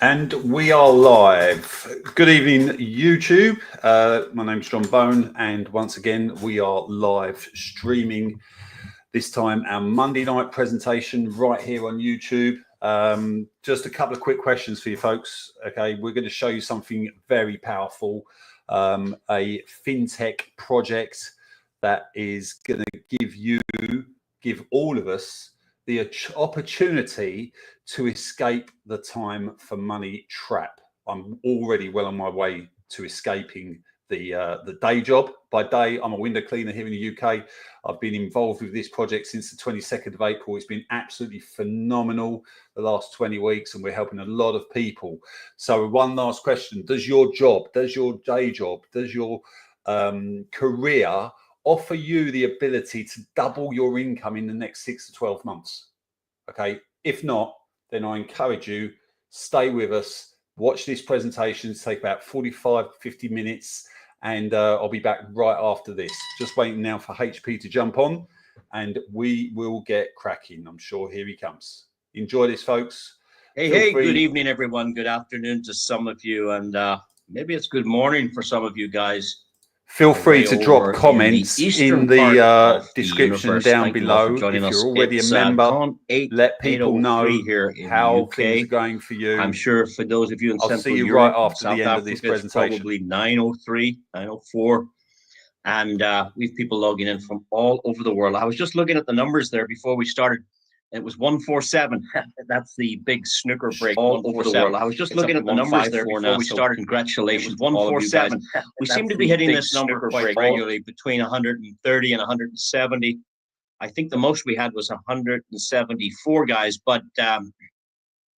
And we are live. Good evening, YouTube. My name's John Bone, and once again, we are live streaming this time our Monday night presentation right here on YouTube. Just a couple of quick questions for you folks. Okay, we're going to show you something very powerful, a fintech project that is going to give all of us the opportunity to escape the time for money trap. I'm already well on my way to escaping the day job. By day, I'm a window cleaner here in the UK. I've been involved with this project since the 22nd of April. It's been absolutely phenomenal the last 20 weeks, and we're helping a lot of people. So one last question: does your job, does your day job, does your career offer you the ability to double your income in the next 6 to 12 months? Okay, if not, then I encourage you, stay with us, watch this presentation. It's take about 45, 50 minutes, and I'll be back right after this. Just waiting now for HP to jump on, and we will get cracking. I'm sure here he comes. Enjoy this, folks. Hey, good evening, everyone. Good afternoon to some of you, and maybe it's good morning for some of you guys. Feel free to drop comments in the description down below. If you're already a member, let people know how things are going for you. I'm sure for those of you in Central Europe, right after the end of this presentation. Probably 9:03, 9:04, and we have people logging in from all over the world. I was just looking at the numbers there before we started. It was 147. That's the big snooker break all over the world. I was just looking at the numbers there before we started. Congratulations, 147. We seem to be hitting this number quite regularly, between 130 and 170. I think the most we had was 174 guys, but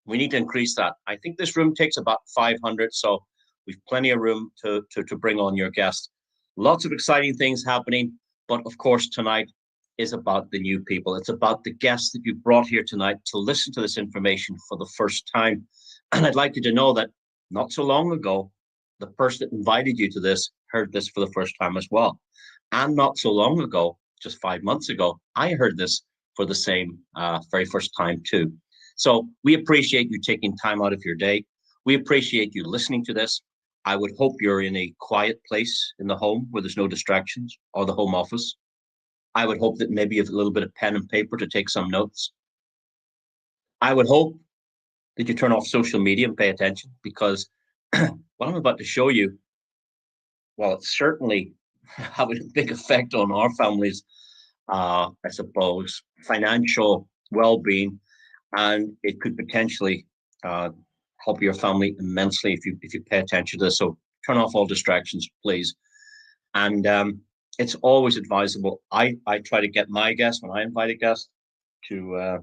we need to increase that. I think this room takes about 500, so we've plenty of room to bring on your guests. Lots of exciting things happening, but of course tonight is about the new people. It's about the guests that you brought here tonight to listen to this information for the first time. And I'd like you to know that not so long ago, the person that invited you to this heard this for the first time as well. And not so long ago, just 5 months ago, I heard this for the same very first time too. So we appreciate you taking time out of your day. We appreciate you listening to this. I would hope you're in a quiet place in the home where there's no distractions, or the home office. I would hope that maybe you have a little bit of pen and paper to take some notes. I would hope that you turn off social media and pay attention, because what I'm about to show you, well, it's certainly having a big effect on our families, I suppose, financial well-being, and it could potentially help your family immensely if you pay attention to this. So turn off all distractions, please. And it's always advisable. I try to get my guests, when I invite a guest, to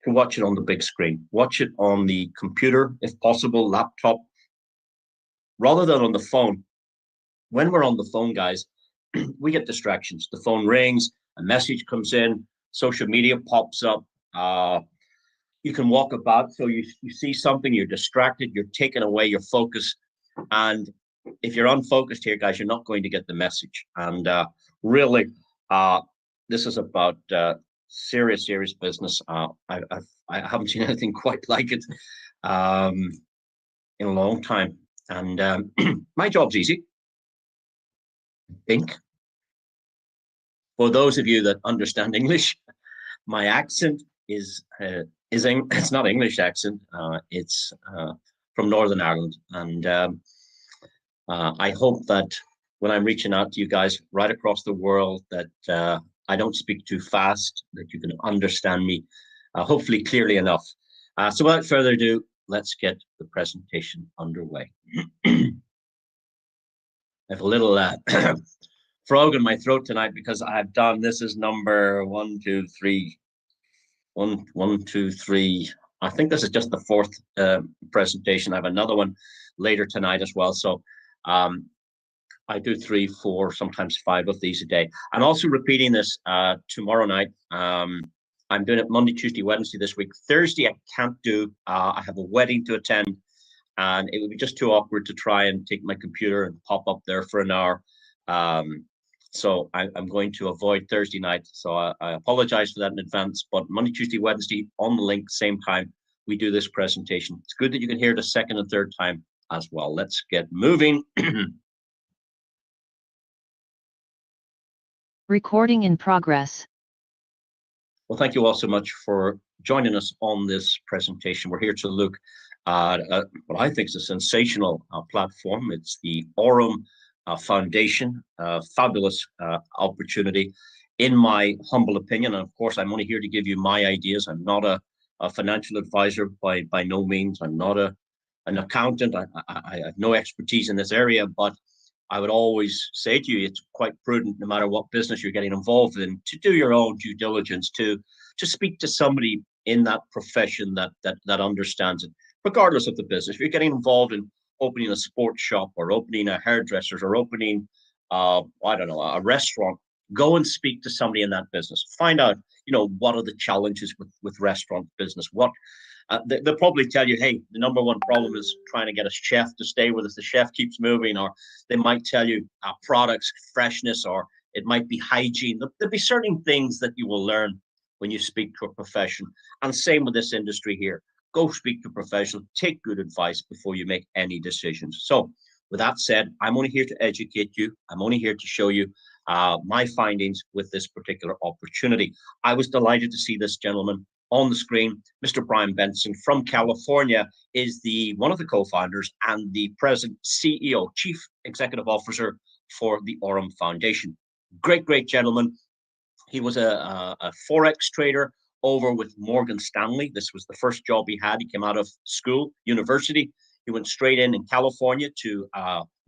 watch it on the big screen. Watch it on the computer, if possible, laptop, rather than on the phone. When we're on the phone, guys, we get distractions. The phone rings, a message comes in, social media pops up. You can walk about, so you see something, you're distracted, you're taken away your focus, and if you're unfocused here, guys, you're not going to get the message. And really, this is about serious business. I haven't seen anything quite like it in a long time. And my job's easy, I think. For those of you that understand English, my accent is it's not English accent. It's from Northern Ireland, and I hope that when I'm reaching out to you guys right across the world, that I don't speak too fast, that you can understand me, hopefully clearly enough. So without further ado, let's get the presentation underway. I have a little frog in my throat tonight because I've done, this is number 1, 2, 3. I think this is just the 4th presentation. I have another one later tonight as well. So I do 3, 4, sometimes 5 of these a day. I'm also repeating this tomorrow night. I'm doing it Monday, Tuesday, Wednesday this week. Thursday I can't do. I have a wedding to attend, and it would be just too awkward to try and take my computer and pop up there for an hour. So I'm going to avoid Thursday night. So I apologize for that in advance. But Monday, Tuesday, Wednesday on the link, same time, we do this presentation. It's good that you can hear it a second and third time as well. Let's get moving. Recording in progress. Well, thank you all so much for joining us on this presentation. We're here to look at what I think is a sensational platform. It's the Aurum Foundation, fabulous opportunity, in my humble opinion. And of course, I'm only here to give you my ideas. I'm not a financial advisor by no means. I'm not an accountant. I have no expertise in this area, but I would always say to you, it's quite prudent, no matter what business you're getting involved in, to do your own due diligence, to speak to somebody in that profession that understands it, regardless of the business. If you're getting involved in opening a sports shop or opening a hairdresser's or opening, I don't know, a restaurant, go and speak to somebody in that business. Find out, what are the challenges with restaurant business? They'll probably tell you, hey, the number one problem is trying to get a chef to stay with us. The chef keeps moving, or they might tell you products, freshness, or it might be hygiene. There'll be certain things that you will learn when you speak to a profession. And same with this industry here. Go speak to a professional, take good advice before you make any decisions. So with that said, I'm only here to educate you. I'm only here to show you my findings with this particular opportunity. I was delighted to see this gentleman on the screen. Mr. Bryan Benson from California is one of the co-founders and the present CEO, Chief Executive Officer for the Aurum Foundation. Great gentleman. He was a Forex trader over with Morgan Stanley. This was the first job he had. He came out of school, university. He went straight in California to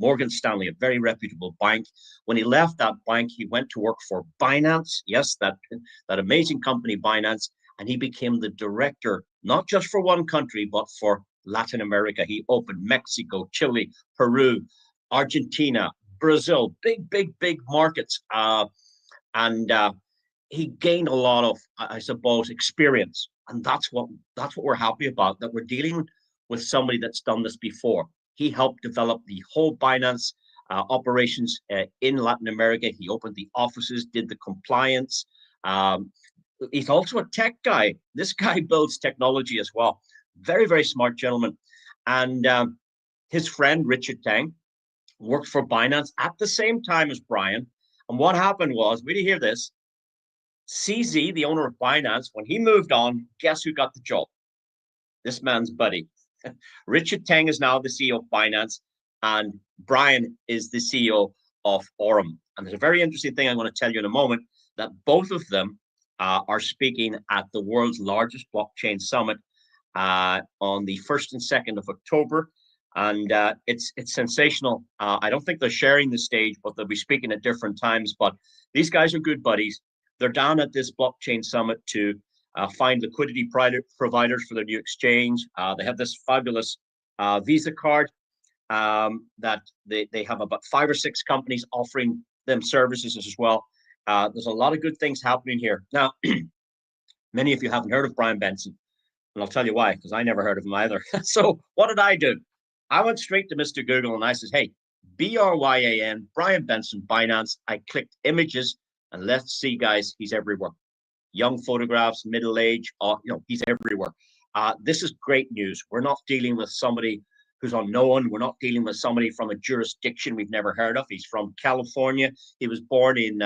Morgan Stanley, a very reputable bank. When he left that bank, he went to work for Binance. Yes, that amazing company, Binance. And he became the director, not just for one country, but for Latin America. He opened Mexico, Chile, Peru, Argentina, Brazil, big markets. And he gained a lot of, I suppose, experience. And that's what we're happy about, that we're dealing with somebody that's done this before. He helped develop the whole Binance operations in Latin America. He opened the offices, did the compliance. He's also a tech guy. This guy builds technology as well. Very smart gentleman. And his friend, Richard Tang, worked for Binance at the same time as Bryan. And what happened was, we didn't hear this, CZ, the owner of Binance, when he moved on, guess who got the job? This man's buddy. Richard Tang is now the CEO of Binance, and Bryan is the CEO of Aurum. And there's a very interesting thing I'm going to tell you in a moment, that both of them are speaking at the world's largest blockchain summit on the 1st and 2nd of October. And it's sensational. I don't think they're sharing the stage, but they'll be speaking at different times. But these guys are good buddies. They're down at this blockchain summit to find liquidity providers for their new exchange. They have this fabulous Visa card that they have about 5 or 6 companies offering them services as well. There's a lot of good things happening here. Now, many of you haven't heard of Bryan Benson, and I'll tell you why, because I never heard of him either. So what did I do? I went straight to Mr. Google and I said, hey, BRYAN, Bryan Benson, Binance. I clicked images, and let's see, guys, he's everywhere. Young photographs, middle age, he's everywhere. This is great news. We're not dealing with somebody who's unknown. We're not dealing with somebody from a jurisdiction we've never heard of. He's from California. He was born in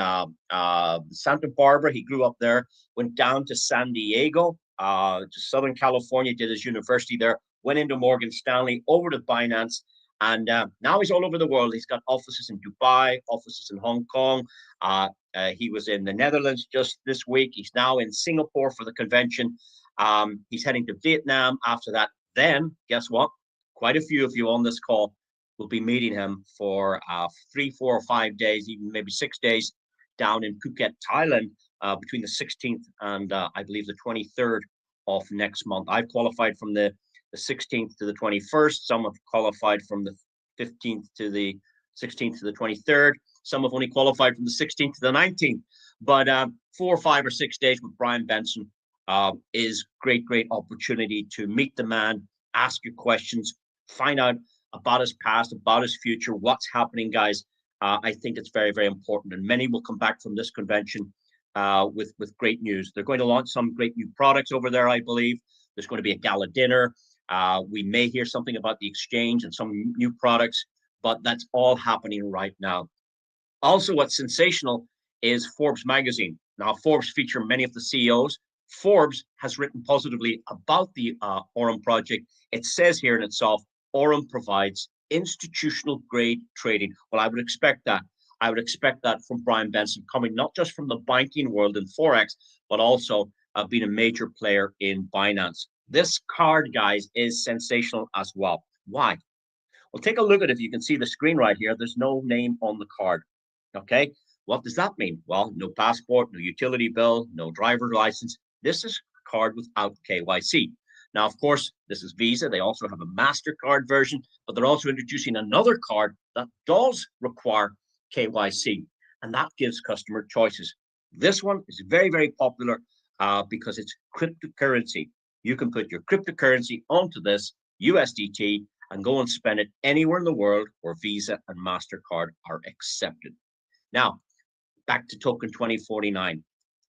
Santa Barbara. He grew up there, went down to San Diego, to Southern California, did his university there, went into Morgan Stanley, over to Binance, and now he's all over the world. He's got offices in Dubai, offices in Hong Kong. He was in the Netherlands just this week. He's now in Singapore for the convention. He's heading to Vietnam after that. Then, guess what? Quite a few of you on this call will be meeting him for 3, 4, or 5 days, even maybe 6 days, down in Phuket, Thailand, between the 16th and I believe the 23rd of next month. I've qualified from the 16th to the 21st. Some have qualified from the 15th to the 16th to the 23rd. Some have only qualified from the 16th to the 19th. But 4, 5, or 6 days with Bryan Benson is great opportunity to meet the man, ask your questions, find out about his past, about his future, what's happening, guys. I think it's very important, and many will come back from this convention with great news. They're going to launch some great new products over there, I believe. There's going to be a gala dinner. We may hear something about the exchange and some new products, but that's all happening right now. Also, what's sensational is Forbes magazine. Now, Forbes feature many of the CEOs. Forbes has written positively about the Aurum project. It says here in itself, Aurum provides institutional grade trading. Well, I would expect that. I would expect that from Bryan Benson, coming not just from the banking world in Forex, but also being a major player in Binance. This card, guys, is sensational as well. Why? Well, take a look at it. If you can see the screen right here, there's no name on the card. Okay, what does that mean? Well, no passport, no utility bill, no driver's license. This is a card without KYC. Now, of course, this is Visa. They also have a MasterCard version, but they're also introducing another card that does require KYC, and that gives customer choices. This one is very, very popular because it's cryptocurrency. You can put your cryptocurrency onto this USDT and go and spend it anywhere in the world where Visa and MasterCard are accepted. Now, back to token 2049.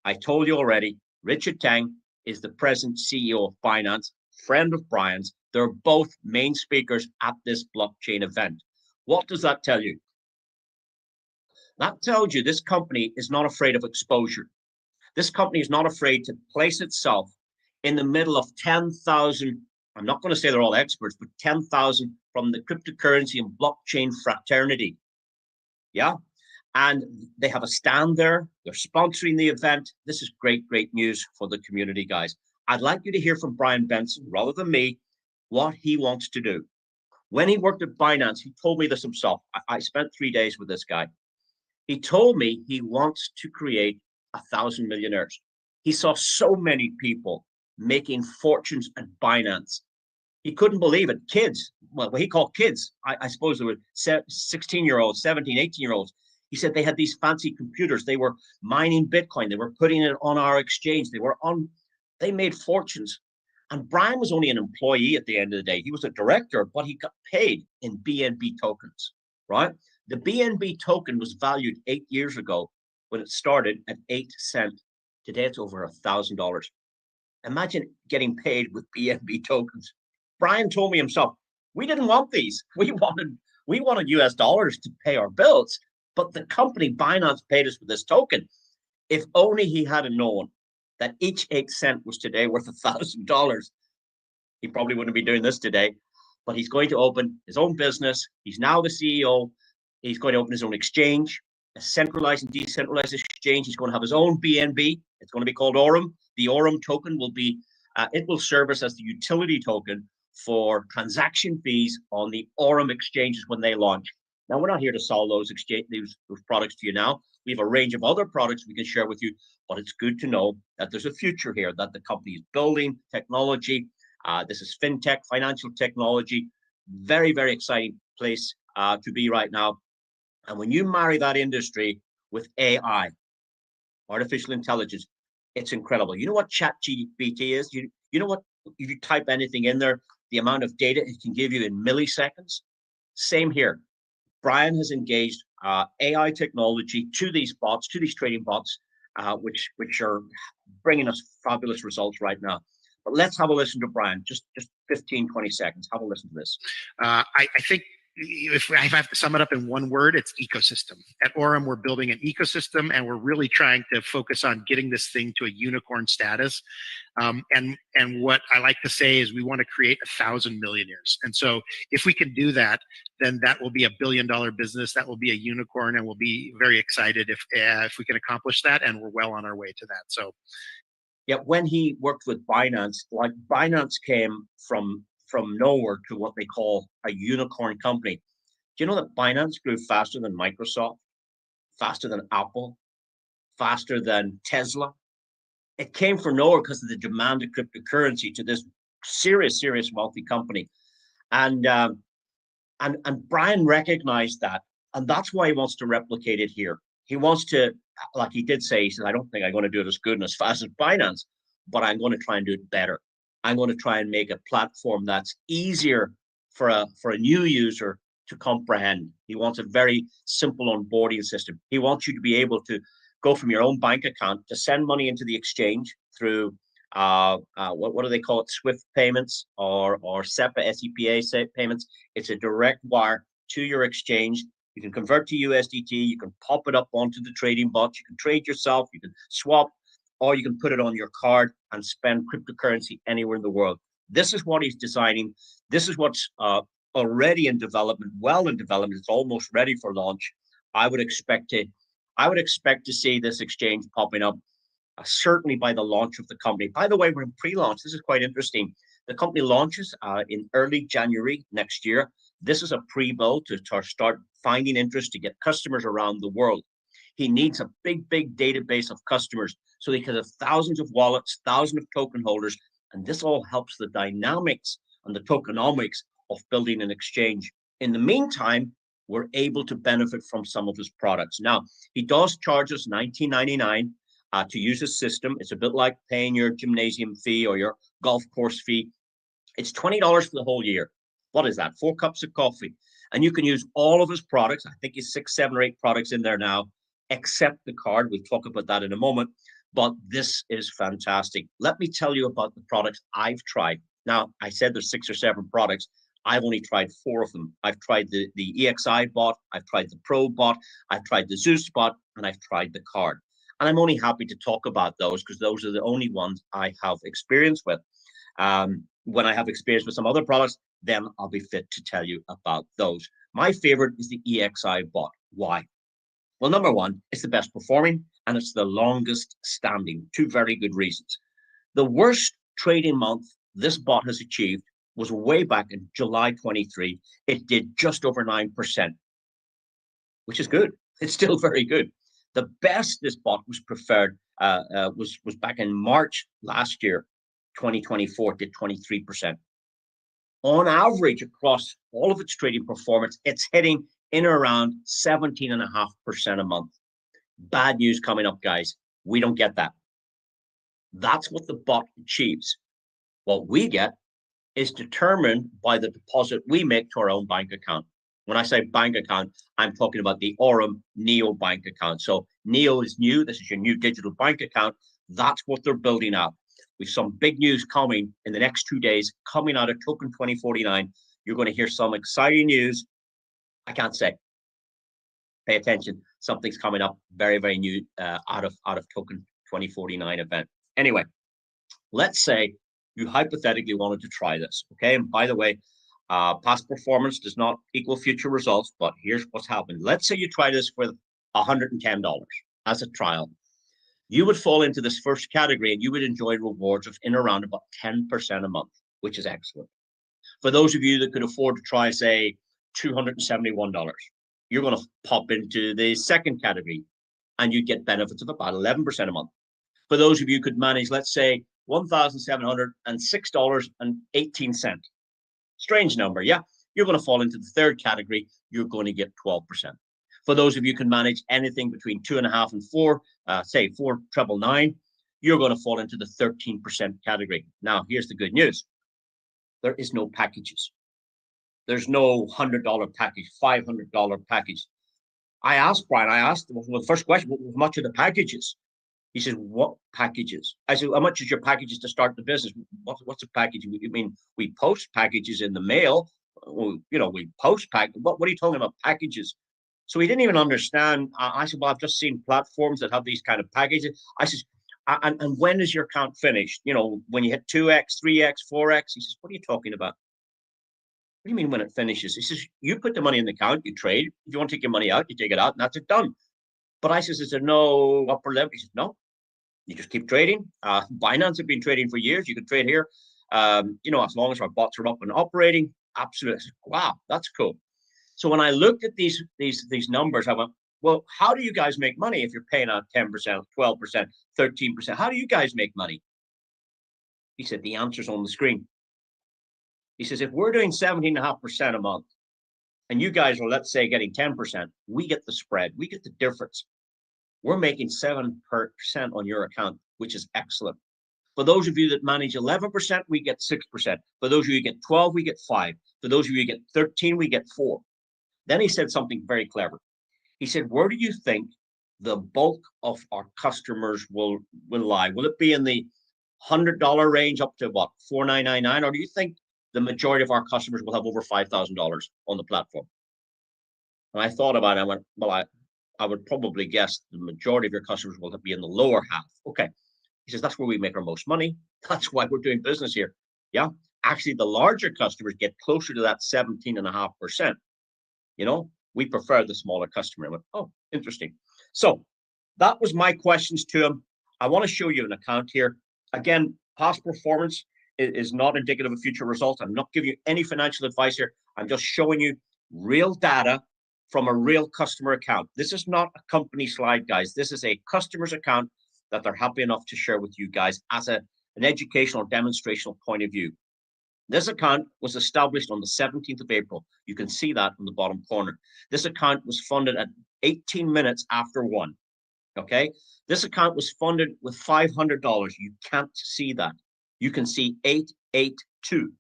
I told you already, Richard Tang is the present CEO of Binance, friend of Bryan's. They're both main speakers at this blockchain event. What does that tell you? That tells you this company is not afraid of exposure. This company is not afraid to place itself in the middle of 10,000, I'm not going to say they're all experts, but 10,000 from the cryptocurrency and blockchain fraternity. Yeah. And they have a stand there. They're sponsoring the event. This is great, great news for the community, guys. I'd like you to hear from Bryan Benson, rather than me, what he wants to do. When he worked at Binance, he told me this himself. I spent 3 days with this guy. He told me he wants to create 1,000 millionaires. He saw so many people making fortunes at Binance. He couldn't believe it. Kids, well, what he called kids, I suppose they were 16-year-olds, 17, 18-year-olds. He said they had these fancy computers. They were mining Bitcoin. They were putting it on our exchange. They made fortunes. And Bryan was only an employee at the end of the day. He was a director, but he got paid in BNB tokens, right? The BNB token was valued 8 years ago when it started at 8 cents. Today, it's over $1,000. Imagine getting paid with BNB tokens. Bryan told me himself, we didn't want these. We wanted US dollars to pay our bills. But the company Binance paid us with this token. If only he had known that each 8 cents was today worth $1,000, he probably wouldn't be doing this today. But he's going to open his own business. He's now the CEO. He's going to open his own exchange, a centralized and decentralized exchange. He's going to have his own BNB. It's going to be called Aurum. The Aurum token will be, it will serve as the utility token for transaction fees on the Aurum exchanges when they launch. Now, we're not here to sell those products to you now. We have a range of other products we can share with you, but it's good to know that there's a future here, that the company is building technology. This is fintech, financial technology. Very, very exciting place to be right now. And when you marry that industry with AI, artificial intelligence, it's incredible. You know what ChatGPT is? You know what, if you type anything in there, the amount of data it can give you in milliseconds? Same here. Bryan has engaged AI technology to these bots, to these trading bots, which are bringing us fabulous results right now. But let's have a listen to Bryan, just 15, 20 seconds. Have a listen to this. I think if I have to sum it up in one word, it's ecosystem. At Aurum, we're building an ecosystem, and we're really trying to focus on getting this thing to a unicorn status. And what I like to say is we want to create 1,000 millionaires. And so if we can do that, then that will be $1 billion business. That will be a unicorn, and we'll be very excited if we can accomplish that. And we're well on our way to that. So, yeah, when he worked with Binance, like Binance came from nowhere to what they call a unicorn company. Do you know that Binance grew faster than Microsoft, faster than Apple, faster than Tesla? It came from nowhere because of the demand of cryptocurrency to this serious wealthy company. And Bryan recognized that, and that's why he wants to replicate it here. He wants to, like he did say, he said, I don't think I'm going to do it as good and as fast as Binance, but I'm going to try and do it better. I'm going to try and make a platform that's easier for a new user to comprehend. He wants a very simple onboarding system. He wants you to be able to go from your own bank account to send money into the exchange through what do they call it? Swift payments or SEPA, SEPA payments. It's a direct wire to your exchange. You can convert to USDT. You can pop it up onto the trading bot. You can trade yourself. You can swap, or you can put it on your card and spend cryptocurrency anywhere in the world. This is what he's designing. This is what's already in development, well in development. It's almost ready for launch. I would expect to see this exchange popping up certainly by the launch of the company. By the way, we're in pre-launch. This is quite interesting. The company launches in early January next year. This is a pre-build to start finding interest, to get customers around the world. He needs a big database of customers so he can have thousands of wallets, thousands of token holders, and this all helps the dynamics and the tokenomics of building an exchange. In the meantime, we're able to benefit from some of his products. Now, he does charge us $19.99 to use his system. It's a bit like paying your gymnasium fee or your golf course fee. It's $20 for the whole year. What is that? 4 cups of coffee. And you can use all of his products. I think he's 6, 7, or 8 products in there now, except the card. We'll talk about that in a moment. But this is fantastic. Let me tell you about the products I've tried. Now, I said there's 6 or 7 products. I've only tried 4 of them. I've tried the EXI bot, I've tried the Pro bot, I've tried the Zeus bot, and I've tried the card. And I'm only happy to talk about those because those are the only ones I have experience with. When I have experience with some other products, then I'll be fit to tell you about those. My favorite is the EXI bot. Why? Well, number one, it's the best performing and it's the longest standing. 2 very good reasons. The worst trading month this bot has achieved was way back in July 23. It did just over 9%, which is good. It's still very good. The best this bot was preferred was back in March last year, 2024, did 23%. On average, across all of its trading performance, it's hitting in around 17.5% a month. Bad news coming up, guys. We don't get that. That's what the bot achieves. What we get is determined by the deposit we make to our own bank account. When I say bank account, I'm talking about the Aurum Neo bank account. So Neo is new. This is your new digital bank account. That's what they're building out. We've some big news coming in the next 2 days, coming out of Token 2049. You're going to hear some exciting news. I can't say. Pay attention. Something's coming up very, very new out of Token 2049 event. Anyway, let's say you hypothetically wanted to try this, okay? And by the way, past performance does not equal future results, but here's what's happened. Let's say you try this for $110 as a trial. You would fall into this first category and you would enjoy rewards of in around about 10% a month, which is excellent. For those of you that could afford to try, say, $271, you're going to pop into the second category and you'd get benefits of about 11% a month. For those of you who could manage, let's say, $1,706.18. Strange number, yeah? You're going to fall into the third category. You're going to get 12%. For those of you who can manage anything between 2.5 and 4, say 4,999, you're going to fall into the 13% category. Now, here's the good news. There is no packages. There's no $100 package, $500 package. I asked Bryan, well, the first question, what much of the packages? He said, what packages? I said, how much is your packages to start the business? What's a package? You mean we post packages in the mail? You know, we post pack. What are you talking about, packages? So he didn't even understand. I said, well, I've just seen platforms that have these kind of packages. I said, and when is your account finished? You know, when you hit 2x, 3x, 4x? He says, what are you talking about? What do you mean when it finishes? He says, you put the money in the account, you trade. If you want to take your money out, you take it out, and that's it, done. But I says, is there no upper limit? He says, no. You just keep trading. Binance have been trading for years. You can trade here. You know, as long as our bots are up and operating, absolutely. Wow, that's cool. So when I looked at these numbers, I went, well, how do you guys make money if you're paying out 10%, 12%, 13%? How do you guys make money? He said, the answer's on the screen. He says, if we're doing 17.5% a month, and you guys are, let's say, getting 10%, we get the spread. We get the difference. We're making 7% on your account, which is excellent. For those of you that manage 11%, we get 6%. For those of you who get 12, we get 5. For those of you who get 13, we get 4. Then he said something very clever. He said, where do you think the bulk of our customers will lie? Will it be in the $100 range up to what, $4,999? Or do you think the majority of our customers will have over $5,000 on the platform? And I thought about it. I went, well, I would probably guess the majority of your customers will be in the lower half. Okay. He says, that's where we make our most money. That's why we're doing business here. Yeah. Actually, the larger customers get closer to that 17.5%. You know, we prefer the smaller customer. I went, oh, interesting. So that was my questions to him. I want to show you an account here. Again, past performance is not indicative of future results. I'm not giving you any financial advice here. I'm just showing you real data from a real customer account. This is not a company slide, guys. This is a customer's account that they're happy enough to share with you guys as an educational demonstrational point of view. This account was established on the 17th of April. You can see that in the bottom corner. This account was funded at 18 minutes after 1. Okay. This account was funded with $500. You can't see that. You can see 882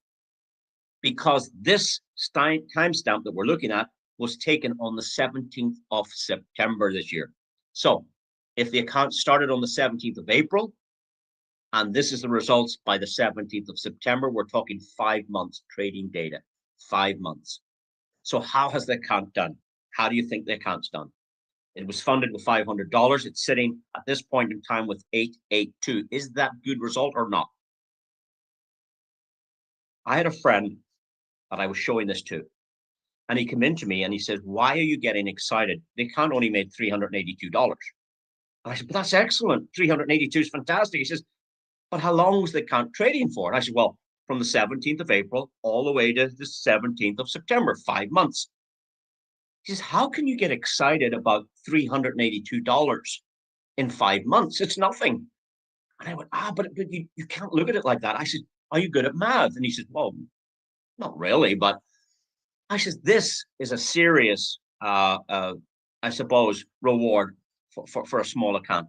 because this timestamp that we're looking at was taken on the 17th of September this year. So if the account started on the 17th of April, and this is the results by the 17th of September, we're talking 5 months trading data, 5 months. So how has the account done? How do you think the account's done? It was funded with $500. It's sitting at this point in time with 882. Is that good result or not? I had a friend that I was showing this to, and he came in to me and he said, why are you getting excited? The account only made $382. And I said, but that's excellent. 382 is fantastic. He says, but how long was the account trading for? And I said, well, from the 17th of April all the way to the 17th of September, 5 months. He says, how can you get excited about $382 in 5 months? It's nothing. And I went, but you can't look at it like that. I said, are you good at math? And he said, well, not really, but I said, this is a serious, I suppose, reward for a small account.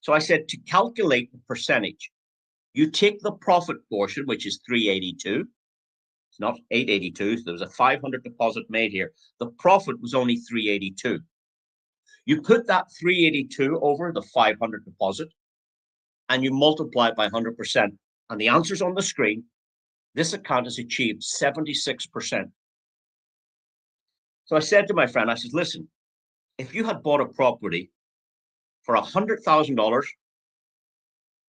So I said, to calculate the percentage, you take the profit portion, which is 382. It's not 882. So there was a 500 deposit made here. The profit was only 382. You put that 382 over the 500 deposit, and you multiply it by 100%. And the answer's on the screen. This account has achieved 76%. So I said to my friend, I said, listen, if you had bought a property for $100,000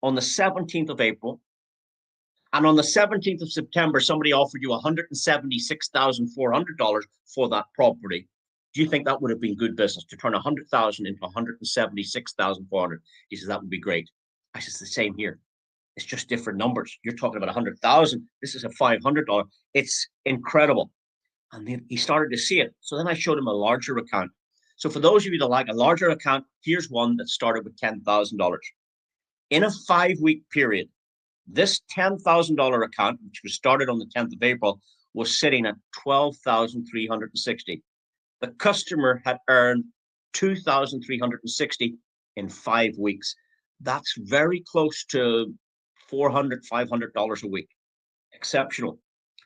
on the 17th of April, and on the 17th of September, somebody offered you $176,400 for that property, do you think that would have been good business to turn 100,000 into 176,400? He says, that would be great. I said, it's the same here. It's just different numbers. You're talking about 100,000. This is a $500. It's incredible. And then he started to see it. So then I showed him a larger account. So for those of you that like a larger account, here's one that started with $10,000. In a 5-week period, this $10,000 account, which was started on the 10th of April, was sitting at $12,360. The customer had earned $2,360 in 5 weeks. That's very close to $400, $500 a week. Exceptional.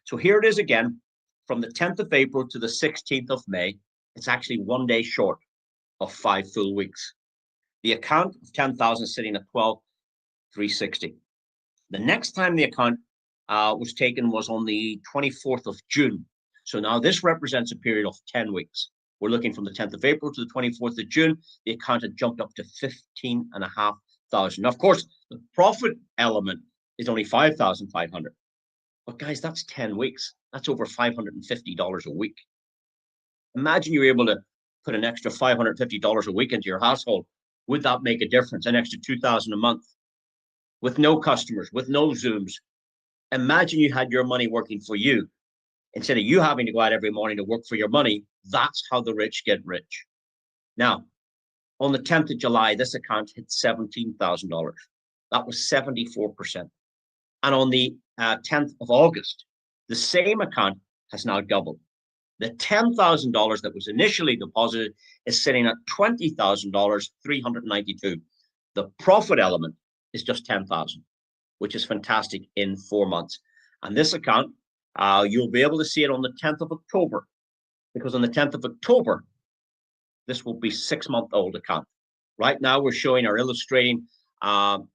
So here it is again, from the 10th of April to the 16th of May. It's actually 1 day short of 5 full weeks. The account of 10,000 is sitting at 12,360. The next time the account was taken was on the 24th of June. So now this represents a period of 10 weeks. We're looking from the 10th of April to the 24th of June. The account had jumped up to 15,500. Now, of course, the profit element is only 5,500. But guys, that's 10 weeks. That's over $550 a week. Imagine you were able to put an extra $550 a week into your household. Would that make a difference? An extra $2,000 a month with no customers, with no Zooms. Imagine you had your money working for you instead of you having to go out every morning to work for your money. That's how the rich get rich. Now, on the 10th of July, this account hit $17,000. That was 74%. And on the 10th of August, the same account has now doubled. The $10,000 that was initially deposited is sitting at $20,392. The profit element is just 10,000, which is fantastic in 4 months. And this account, you'll be able to see it on the 10th of October, because on the 10th of October, this will be 6-month-old account. Right now, we're showing or illustrating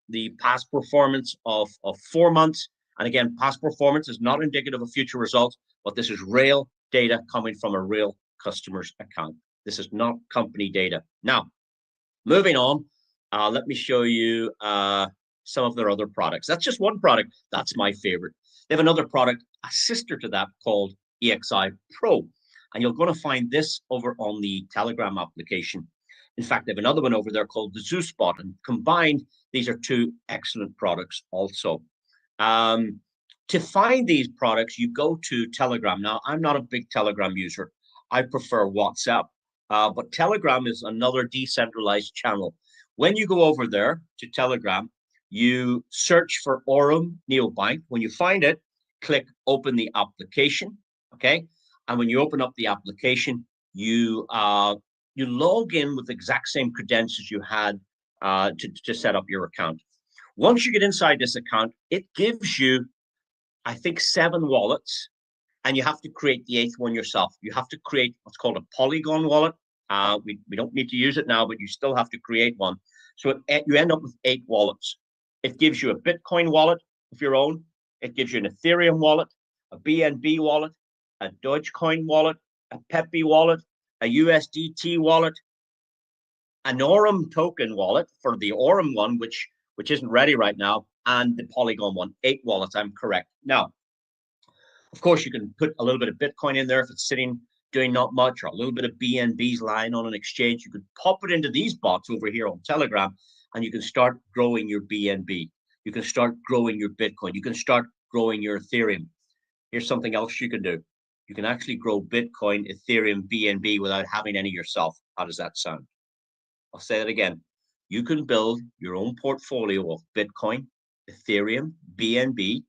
the past performance of 4 months. And again, past performance is not indicative of future results, but this is real data coming from a real customer's account. This is not company data. Now, moving on, let me show you some of their other products. That's just one product. That's my favorite. They have another product, a sister to that, called EXI Pro. And you're going to find this over on the Telegram application. In fact, they have another one over there called the ZooSpot. And combined, these are two excellent products also. To find these products, you go to Telegram. Now, I'm not a big Telegram user. I prefer WhatsApp. But Telegram is another decentralized channel. When you go over there to Telegram, you search for Aurum Neobank. When you find it, click open the application, okay? And when you open up the application, you log in with the exact same credentials you had to set up your account. Once you get inside this account, it gives you, I think, 7 wallets, and you have to create the 8th one yourself. You have to create what's called a Polygon wallet. We don't need to use it now, but you still have to create one. So you end up with 8 wallets. It gives you a Bitcoin wallet of your own. It gives you an Ethereum wallet, a BNB wallet, a Dogecoin wallet, a Pepe wallet, a USDT wallet, an Aurum token wallet for the Aurum one, which isn't ready right now, and the Polygon one. 8 wallets, I'm correct. Now, of course, you can put a little bit of Bitcoin in there if it's sitting doing not much, or a little bit of BNBs lying on an exchange. You could pop it into these bots over here on Telegram, and you can start growing your BNB. You can start growing your Bitcoin. You can start growing your Ethereum. Here's something else you can do. You can actually grow Bitcoin, Ethereum, BNB without having any yourself. How does that sound? I'll say that again. You can build your own portfolio of Bitcoin, Ethereum, BNB,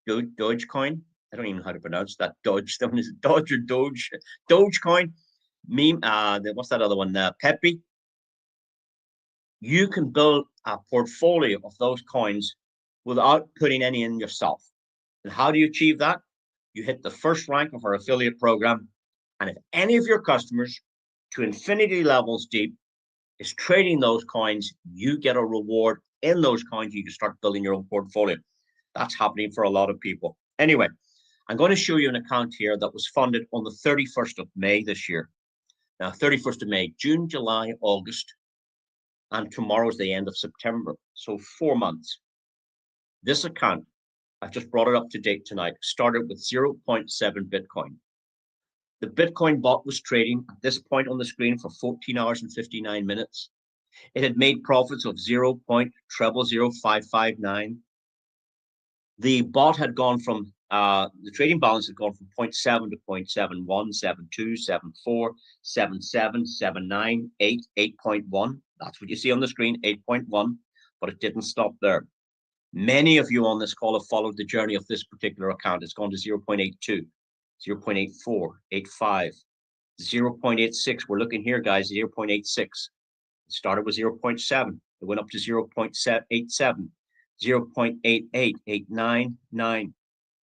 Dogecoin. I don't even know how to pronounce that. Doge. Is it Doge or Doge? Dogecoin. Meme. What's that other one? Pepe. You can build a portfolio of those coins without putting any in yourself. And how do you achieve that? You hit the first rank of our affiliate program. And if any of your customers to infinity levels deep is trading those coins, you get a reward in those coins. You can start building your own portfolio. That's happening for a lot of people. Anyway, I'm going to show you an account here that was funded on the 31st of May this year. Now, 31st of May, June, July, August, and tomorrow's the end of September. So 4 months. This account, I've just brought it up to date tonight, started with 0.7 Bitcoin. The Bitcoin bot was trading at this point on the screen for 14 hours and 59 minutes. It had made profits of 0.000559. The bot had gone from, the trading balance had gone from 0.7 to 0.71, 72, 74, 77, 79, 8, 8.1. That's what you see on the screen, 8.1, but it didn't stop there. Many of you on this call have followed the journey of this particular account. It's gone to 0.82, 0.84, 85, 0.86. We're looking here, guys, 0.86. It started with 0.7. It went up to 0.87, 0.88, 899.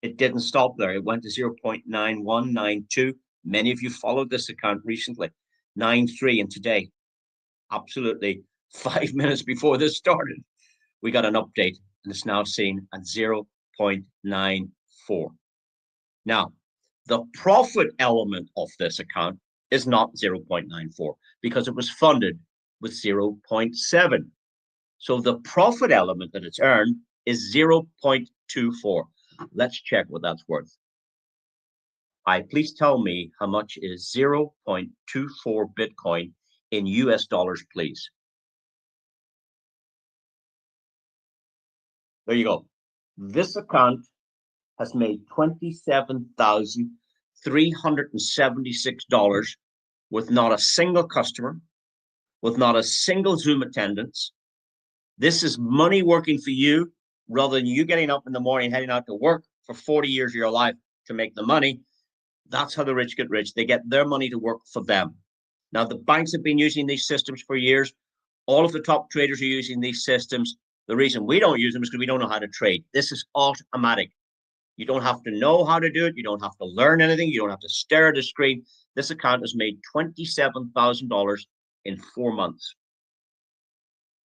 It didn't stop there. It went to 0.9192. Many of you followed this account recently. 93, and today, absolutely 5 minutes before this started, we got an update, and it's now seen at 0.94. Now, the profit element of this account is not 0.94 because it was funded with 0.7. So the profit element that it's earned is 0.24. Let's check what that's worth. Please tell me how much is 0.24 Bitcoin in US dollars, please. There you go. This account has made $27,376 with not a single customer, with not a single Zoom attendance. This is money working for you rather than you getting up in the morning, heading out to work for 40 years of your life to make the money. That's how the rich get rich. They get their money to work for them. Now, the banks have been using these systems for years. All of the top traders are using these systems. The reason we don't use them is because we don't know how to trade. This is automatic. You don't have to know how to do it. You don't have to learn anything. You don't have to stare at a screen. This account has made $27,000 in 4 months.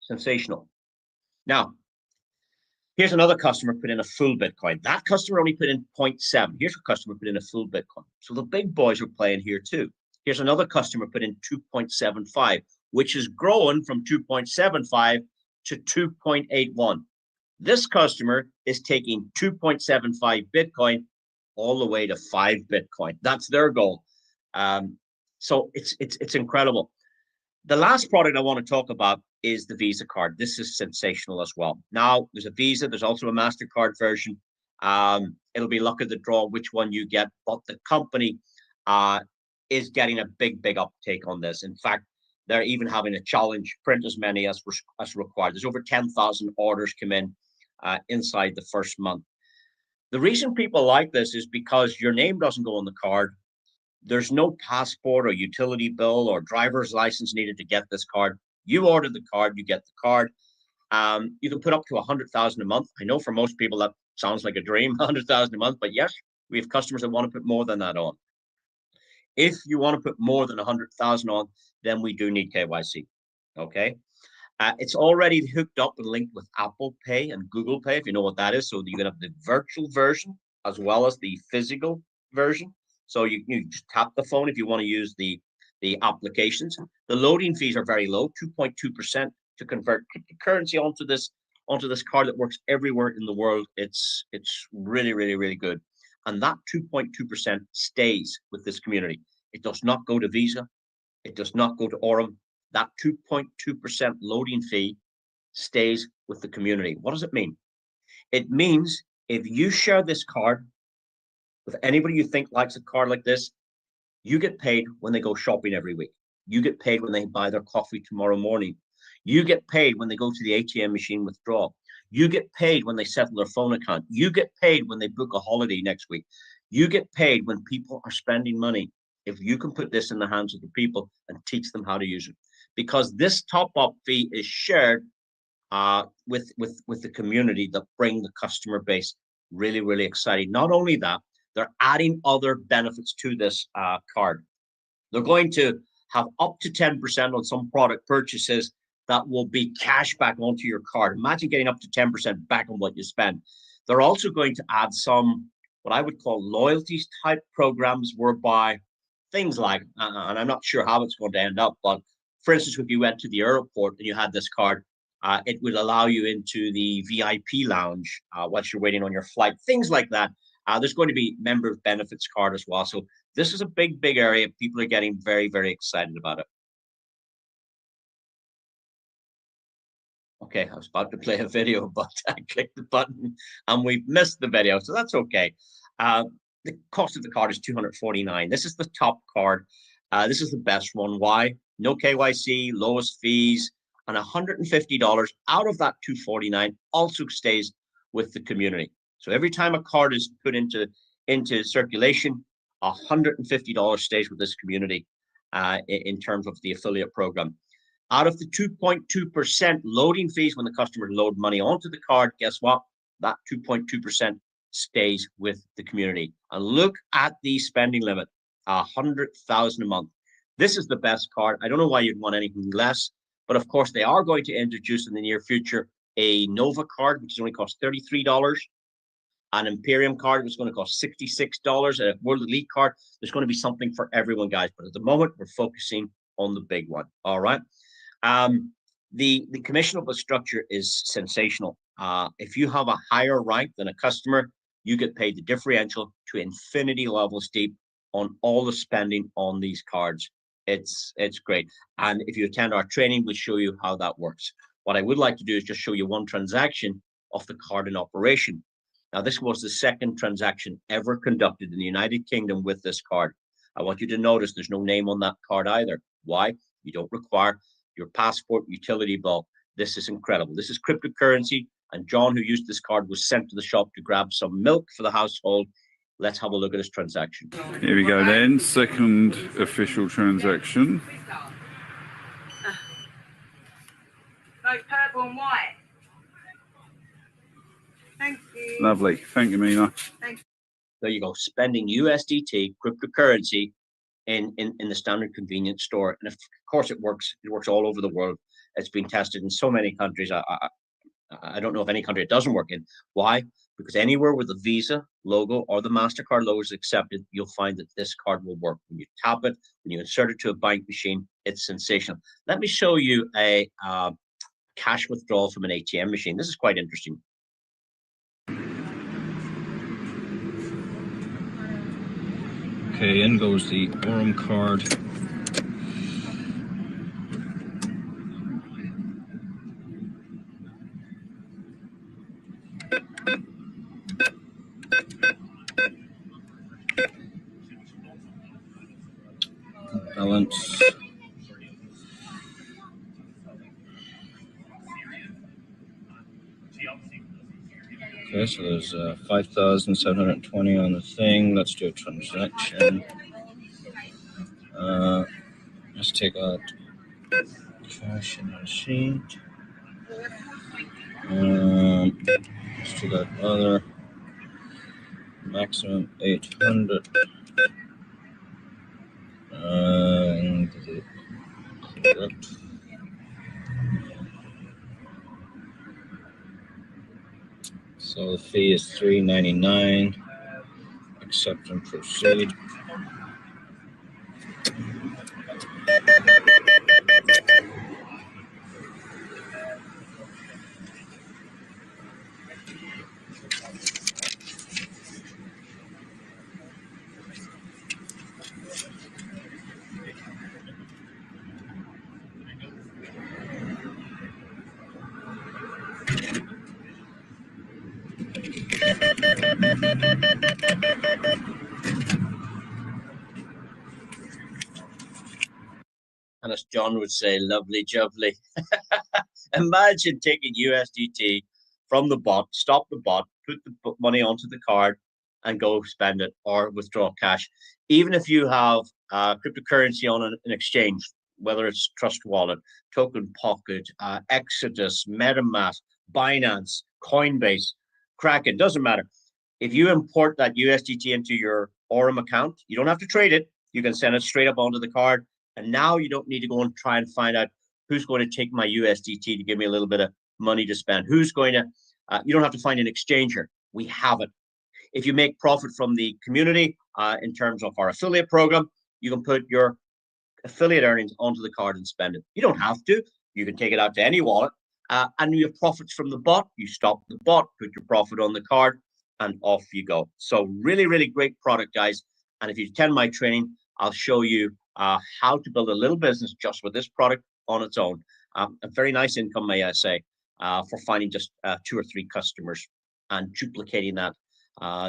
Sensational. Now, here's another customer put in a full Bitcoin. That customer only put in 0.7. Here's a customer put in a full Bitcoin. So the big boys are playing here too. Here's another customer put in 2.75, which is growing from 2.75 to 2.81. This customer is taking 2.75 Bitcoin all the way to 5 Bitcoin. That's their goal. So it's incredible. The last product I want to talk about is the Visa card. This is sensational as well. Now, there's a Visa, there's also a MasterCard version. It'll be luck of the draw which one you get, but the company is getting a big uptake on this. In fact, they're even having a challenge, print as many as required. There's over 10,000 orders come in inside the first month. The reason people like this is because your name doesn't go on the card. There's no passport or utility bill or driver's license needed to get this card. You order the card, you get the card. You can put up to 100,000 a month. I know for most people that sounds like a dream, 100,000 a month, but yes, we have customers that want to put more than that on. If you want to put more than 100,000 on, then we do need KYC. Okay. It's already hooked up and linked with Apple Pay and Google Pay, if you know what that is. So you can have the virtual version as well as the physical version. So you just tap the phone if you want to use the applications. The loading fees are very low, 2.2% to convert cryptocurrency onto this card that works everywhere in the world. It's really good. And that 2.2% stays with this community. It does not go to Visa. It does not go to Aurum. That 2.2% loading fee stays with the community. What does it mean? It means if you share this card with anybody you think likes a card like this, you get paid when they go shopping every week. You get paid when they buy their coffee tomorrow morning. You get paid when they go to the ATM machine withdraw. You get paid when they settle their phone account. You get paid when they book a holiday next week. You get paid when people are spending money. If you can put this in the hands of the people and teach them how to use it, because this top-up fee is shared with the community that bring the customer base. Really exciting. Not only that, they're adding other benefits to this card. They're going to have up to 10% on some product purchases that will be cash back onto your card. Imagine getting up to 10% back on what you spend. They're also going to add some, what I would call loyalties type programs, whereby things like, and I'm not sure how it's going to end up, but for instance, if you went to the airport and you had this card, it would allow you into the VIP lounge once you're waiting on your flight, things like that. There's going to be member benefits card as well. So this is a big area. People are getting very excited about it. Okay, I was about to play a video, but I clicked the button and we missed the video, so that's okay. The cost of the card is $249. This is the top card. This is the best one. Why? No KYC, lowest fees, and $150 out of that $249 also stays with the community. So every time a card is put into circulation, $150 stays with this community in terms of the affiliate program. Out of the 2.2% loading fees when the customers load money onto the card, guess what? That 2.2% stays with the community. And look at the spending limit, $100,000 a month. This is the best card. I don't know why you'd want anything less, but of course they are going to introduce in the near future a Nova card, which only costs $33. An Imperium card, which is going to cost $66. A World Elite card. There's going to be something for everyone, guys. But at the moment, we're focusing on the big one. All right. The commissionable structure is sensational. If you have a higher rank than a customer, you get paid the differential to infinity levels deep on all the spending on these cards. It's great. And if you attend our training, we'll show you how that works. What I would like to do is just show you one transaction of the card in operation. Now, this was the second transaction ever conducted in the United Kingdom with this card. I want you to notice there's no name on that card either. Why? You don't require your passport, utility bill. This is incredible. This is cryptocurrency. And John, who used this card, was sent to the shop to grab some milk for the household. Let's have a look at this transaction. Here we go then, second official transaction. No, purple and white. Thank you. Lovely. Thank you, Mina. There you go. Spending USDT, cryptocurrency, in the standard convenience store. And of course it works all over the world. It's been tested in so many countries. I don't know of any country it doesn't work in. Why? Because anywhere where the Visa logo or the MasterCard logo is accepted, you'll find that this card will work. When you tap it, when you insert it to a bank machine, it's sensational. Let me show you a cash withdrawal from an ATM machine. This is quite interesting. Okay, in goes the Aurum card. Balance. Okay, so there's 5,720 on the thing. Let's do a transaction. Let's take out cash and receipt. Let's take out other. Maximum 800. And correct. So the fee is $3.99. Accept and proceed. And as John would say, lovely jubbly. Imagine taking USDT from the bot, stop the bot, put the money onto the card and go spend it or withdraw cash. Even if you have cryptocurrency on an exchange, whether it's Trust Wallet, Token Pocket, Exodus, MetaMask, Binance, Coinbase, Kraken, doesn't matter. If you import that USDT into your Aurum account, you don't have to trade it. You can send it straight up onto the card. And now you don't need to go and try and find out who's going to take my USDT to give me a little bit of money to spend. Who's going to, you don't have to find an exchanger. We have it. If you make profit from the community in terms of our affiliate program, you can put your affiliate earnings onto the card and spend it. You don't have to. You can take it out to any wallet. And you have profits from the bot. You stop the bot, put your profit on the card, and off you go. So really, really great product, guys. And if you attend my training, I'll show you how to build a little business just with this product on its own. A very nice income, may I say, for finding just 2 or 3 customers and duplicating that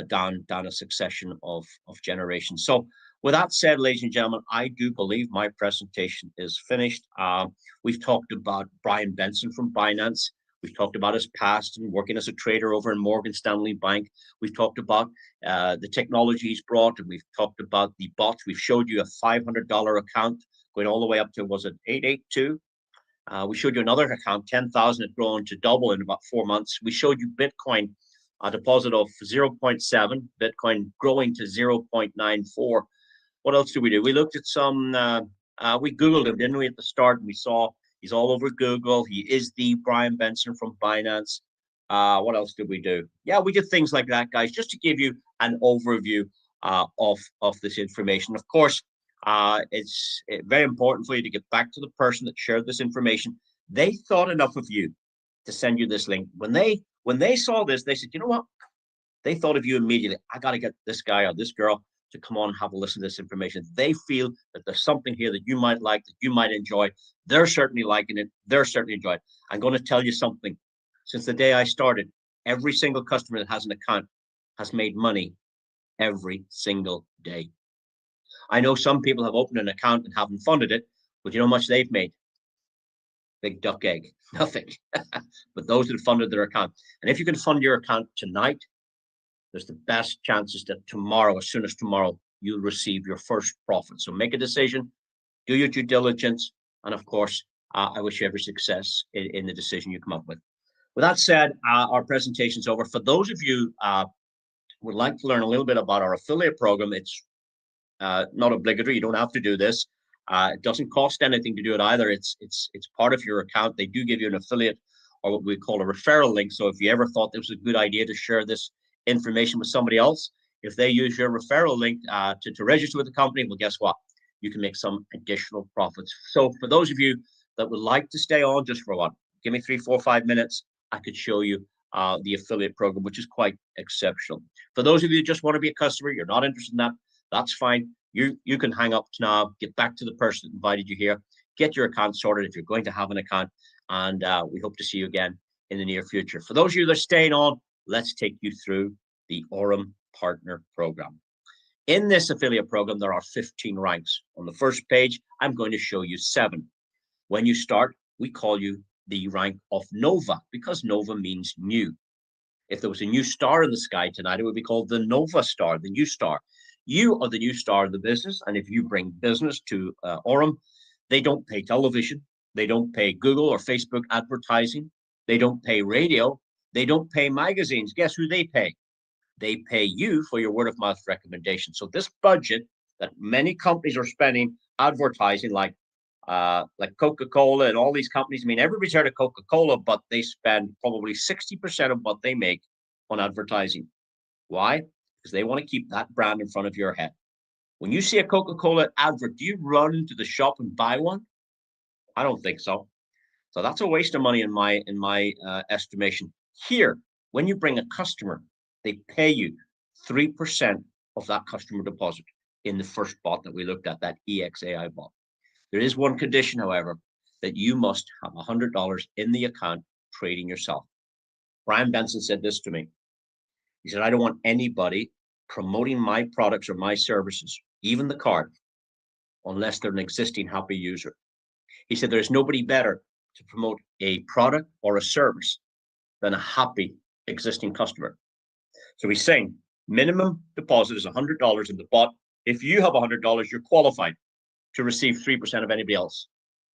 down a succession of generations. So with that said, ladies and gentlemen, I do believe my presentation is finished. We've talked about Bryan Benson from Binance. We've talked about his past and working as a trader over in Morgan Stanley Bank. We've talked about the technology he's brought, and we've talked about the bots. We've showed you a $500 account going all the way up to, was it 882? We showed you another account, 10,000 had grown to double in about 4 months. We showed you Bitcoin, a deposit of 0.7, Bitcoin growing to 0.94. What else did we do? We looked at some, we Googled him, didn't we, at the start? And we saw he's all over Google. He is the Bryan Benson from Binance. What else did we do? Yeah, we did things like that, guys, just to give you an overview of this information. Of course, it's very important for you to get back to the person that shared this information. They thought enough of you to send you this link. When they saw this, they said, you know what? They thought of you immediately. I got to get this guy or this girl to come on and have a listen to this information. They feel that there's something here that you might like, that you might enjoy. They're certainly liking it. They're certainly enjoying it. I'm going to tell you something. Since the day I started, every single customer that has an account has made money every single day. I know some people have opened an account and haven't funded it, but you know how much they've made? Big duck egg, nothing. But those that have funded their account. And if you can fund your account tonight, there's the best chances that tomorrow, as soon as tomorrow, you'll receive your first profit. So make a decision, do your due diligence, and of course, I wish you every success in the decision you come up with. With that said, our presentation's over. For those of you would like to learn a little bit about our affiliate program, it's not obligatory. You don't have to do this. It doesn't cost anything to do it either. It's part of your account. They do give you an affiliate or what we call a referral link. So if you ever thought it was a good idea to share this information with somebody else, if they use your referral link to register with the company, well, guess what? You can make some additional profits. So for those of you that would like to stay on just for what, give me 3, 4, 5 minutes, I could show you the affiliate program, which is quite exceptional. For those of you who just want to be a customer, you're not interested in that, that's fine. You can hang up now, get back to the person that invited you here, get your account sorted if you're going to have an account, and we hope to see you again in the near future. For those of you that are staying on, let's take you through the Aurum Partner Program. In this affiliate program, there are 15 ranks. On the first page, I'm going to show you 7. When you start, we call you the rank of Nova, because Nova means new. If there was a new star in the sky tonight, it would be called the Nova Star, the new star. You are the new star of the business, and if you bring business to Aurum, they don't pay television, they don't pay Google or Facebook advertising, they don't pay radio, they don't pay magazines. Guess who they pay? They pay you for your word of mouth recommendation. So this budget that many companies are spending advertising, like Coca-Cola and all these companies, I mean, everybody's heard of Coca-Cola, but they spend probably 60% of what they make on advertising. Why? Because they want to keep that brand in front of your head. When you see a Coca-Cola advert, do you run to the shop and buy one? I don't think so. So that's a waste of money in my estimation. Here, when you bring a customer, they pay you 3% of that customer deposit in the first bot that we looked at, that EXAI bot. There is one condition, however, that you must have $100 in the account trading yourself. Bryan Benson said this to me. He said, I don't want anybody promoting my products or my services, even the card, unless they're an existing happy user. He said, there's nobody better to promote a product or a service than a happy existing customer. So he's saying minimum deposit is $100 in the bot. If you have $100, you're qualified to receive 3% of anybody else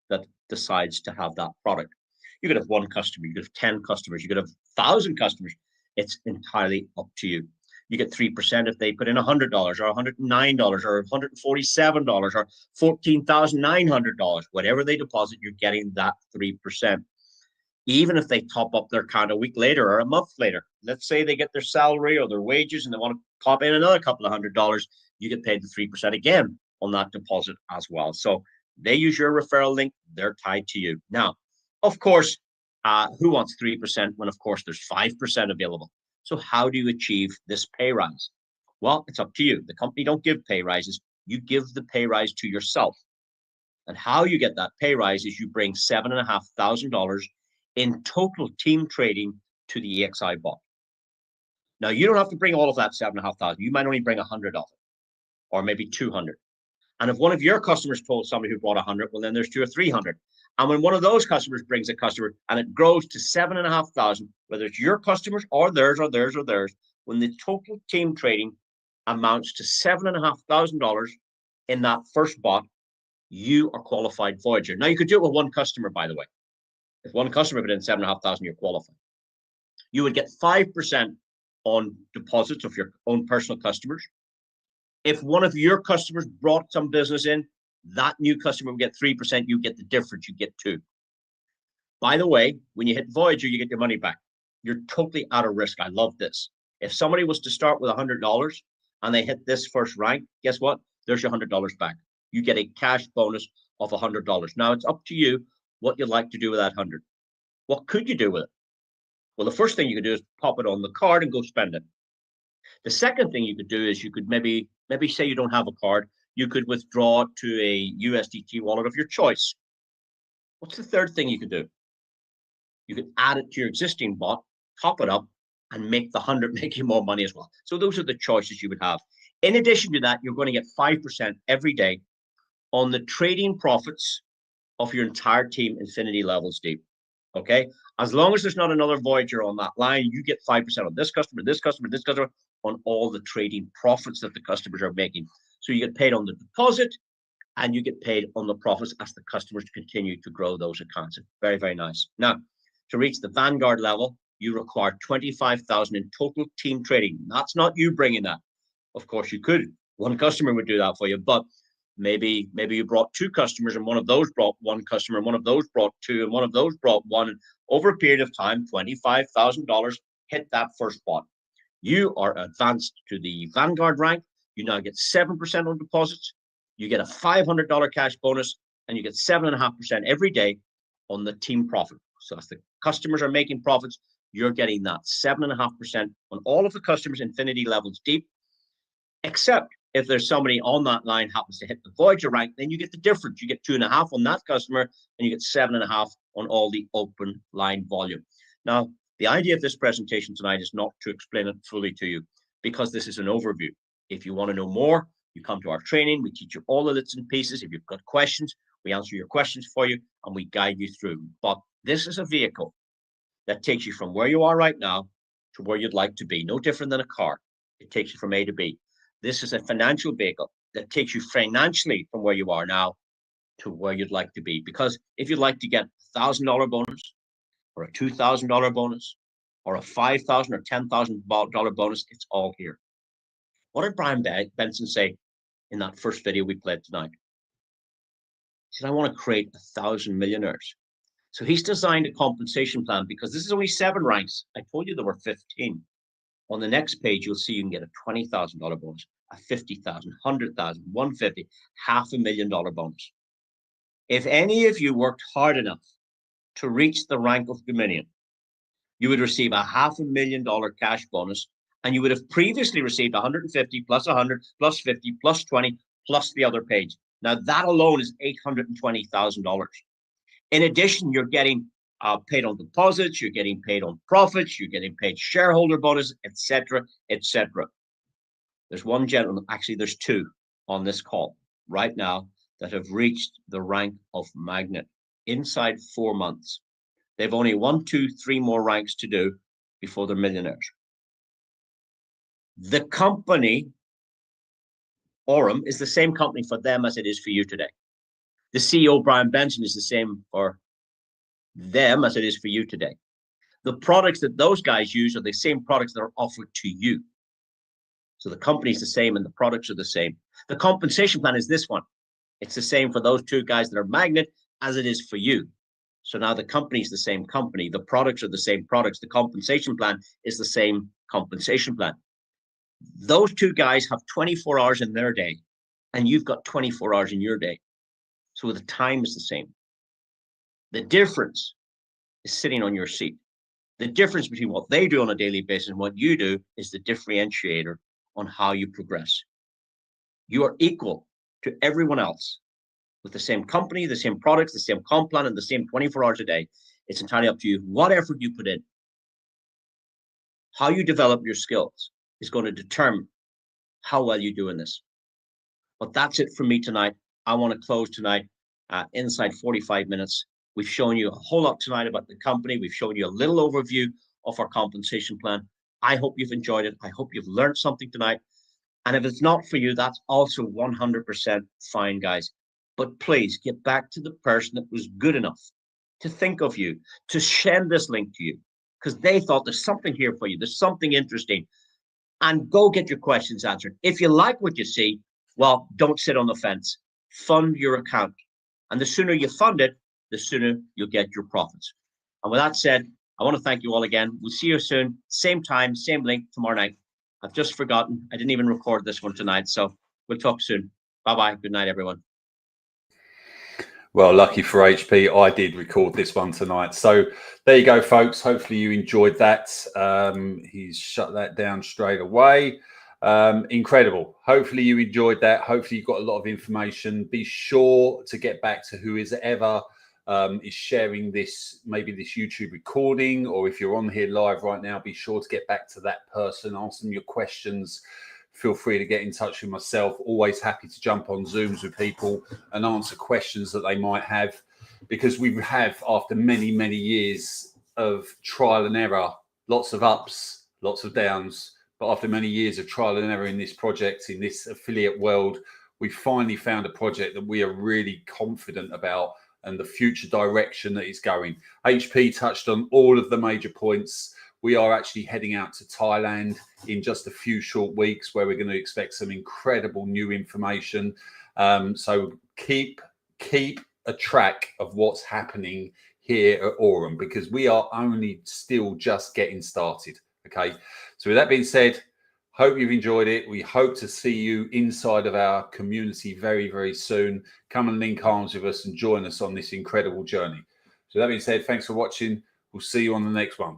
that decides to have that product. You could have 1 customer, you could have 10 customers, you could have 1,000 customers. It's entirely up to you. You get 3% if they put in $100 or $109 or $147 or $14,900. Whatever they deposit, you're getting that 3%. Even if they top up their account a week later or a month later, let's say they get their salary or their wages and they want to pop in another couple of $100, you get paid the 3% again on that deposit as well. So they use your referral link, they're tied to you. Now, of course, who wants 3% when, of course, there's 5% available? So how do you achieve this pay rise? Well, it's up to you. The company don't give pay rises. You give the pay rise to yourself. And how you get that pay rise is you bring $7,500 in total team trading to the EXI bot. Now, you don't have to bring all of that $7,500. You might only bring 100 of it, or maybe 200. And if one of your customers told somebody who brought 100, well, then there's 200 or 300. And when one of those customers brings a customer and it grows to 7,500, whether it's your customers or theirs or theirs or theirs, when the total team trading amounts to $7,500 in that first bot, you are qualified Voyager. Now, you could do it with 1 customer, by the way. If 1 customer put in 7,500, you're qualified. You would get 5% on deposits of your own personal customers. If one of your customers brought some business in, that new customer will get 3%. You get the difference. You get 2. By the way, when you hit Voyager, you get your money back. You're totally out of risk. I love this. If somebody was to start with $100 and they hit this first rank, guess what? There's your $100 back. You get a cash bonus of $100. Now, it's up to you what you'd like to do with that 100. What could you do with it? Well, the first thing you could do is pop it on the card and go spend it. The second thing you could do is you could maybe say you don't have a card, you could withdraw it to a USDT wallet of your choice. What's the third thing you could do? You could add it to your existing bot, top it up, and make the 100 make you more money as well. So those are the choices you would have. In addition to that, you're going to get 5% every day on the trading profits of your entire team infinity levels deep. Okay, as long as there's not another Voyager on that line, you get 5% on this customer, this customer, this customer, on all the trading profits that the customers are making. So you get paid on the deposit and you get paid on the profits as the customers continue to grow those accounts. Very, very nice. Now, to reach the Vanguard level, you require 25,000 in total team trading. That's not you bringing that. Of course, you could. 1 customer would do that for you, but Maybe you brought 2 customers, and one of those brought 1 customer, and one of those brought 2, and one of those brought 1. And over a period of time, $25,000 hit that first pot. You are advanced to the Vanguard rank. You now get 7% on deposits. You get a $500 cash bonus, and you get 7.5% every day on the team profit. So if the customers are making profits, you're getting that 7.5% on all of the customers infinity levels deep, except if there's somebody on that line happens to hit the Voyager rank, then you get the difference. You get 2.5 on that customer, and you get 7.5 on all the open line volume. Now, the idea of this presentation tonight is not to explain it fully to you, because this is an overview. If you want to know more, you come to our training. We teach you all the bits and pieces. If you've got questions, we answer your questions for you, and we guide you through. But this is a vehicle that takes you from where you are right now to where you'd like to be. No different than a car. It takes you from A to B. This is a financial vehicle that takes you financially from where you are now to where you'd like to be. Because if you'd like to get a $1,000 bonus, or a $2,000 bonus, or a $5,000 or $10,000 bonus, it's all here. What did Bryan Benson say in that first video we played tonight? He said, I want to create 1,000 millionaires. So he's designed a compensation plan, because this is only 7 ranks. I told you there were 15. On the next page, you'll see you can get a $20,000 bonus, a $50,000, $100,000, $150,000, $500,000 bonus. If any of you worked hard enough to reach the rank of Dominion, you would receive a $500,000 cash bonus, and you would have previously received 150 plus 100 plus 50 plus 20 plus the other page. Now that alone is $820,000. In addition, you're getting paid on deposits, you're getting paid on profits, you're getting paid shareholder bonus, etc., etc. There's one gentleman, actually there's 2 on this call right now that have reached the rank of magnet inside 4 months. They've only 1, 2, 3 more ranks to do before they're millionaires. The company, Aurum, is the same company for them as it is for you today. The CEO, Bryan Benson, is the same for them as it is for you today. The products that those guys use are the same products that are offered to you. So the company is the same and the products are the same. The compensation plan is this one. It's the same for those 2 guys that are magnet as it is for you. So now the company is the same company. The products are the same products. The compensation plan is the same compensation plan. Those 2 guys have 24 hours in their day, and you've got 24 hours in your day. So the time is the same. The difference is sitting on your seat. The difference between what they do on a daily basis and what you do is the differentiator on how you progress. You are equal to everyone else with the same company, the same products, the same comp plan, and the same 24 hours a day. It's entirely up to you what effort you put in. How you develop your skills is going to determine how well you do in this. But that's it for me tonight. I want to close tonight inside 45 minutes. We've shown you a whole lot tonight about the company. We've shown you a little overview of our compensation plan. I hope you've enjoyed it. I hope you've learned something tonight. And if it's not for you, that's also 100% fine, guys. But please get back to the person that was good enough to think of you, to send this link to you, because they thought there's something here for you. There's something interesting. And go get your questions answered. If you like what you see, well, don't sit on the fence. Fund your account. And the sooner you fund it, the sooner you'll get your profits. And with that said, I want to thank you all again. We'll see you soon. Same time, same link tomorrow night. I've just forgotten. I didn't even record this one tonight. So we'll talk soon. Bye-bye. Good night, everyone. Well, lucky for HP, I did record this one tonight. So there you go, folks. Hopefully you enjoyed that. He's shut that down straight away. Incredible. Hopefully you enjoyed that. Hopefully you got a lot of information. Be sure to get back to who is ever is sharing this, maybe this YouTube recording, or if you're on here live right now, be sure to get back to that person, ask them your questions. Feel free to get in touch with myself. Always happy to jump on Zooms with people and answer questions that they might have, because we have, after many, many years of trial and error, lots of ups, lots of downs, but after many years of trial and error in this project, in this affiliate world, we finally found a project that we are really confident about and the future direction that it's going. HP touched on all of the major points. we are actually heading out to Thailand in just a few short weeks, where we're going to expect some incredible new information. So keep a track of what's happening here at Aurum, because we are only still just getting started. Okay, so with that being said, hope you've enjoyed it. We hope to see you inside of our community very, very soon. Come and link arms with us and join us on this incredible journey. So that being said, thanks for watching. We'll see you on the next one.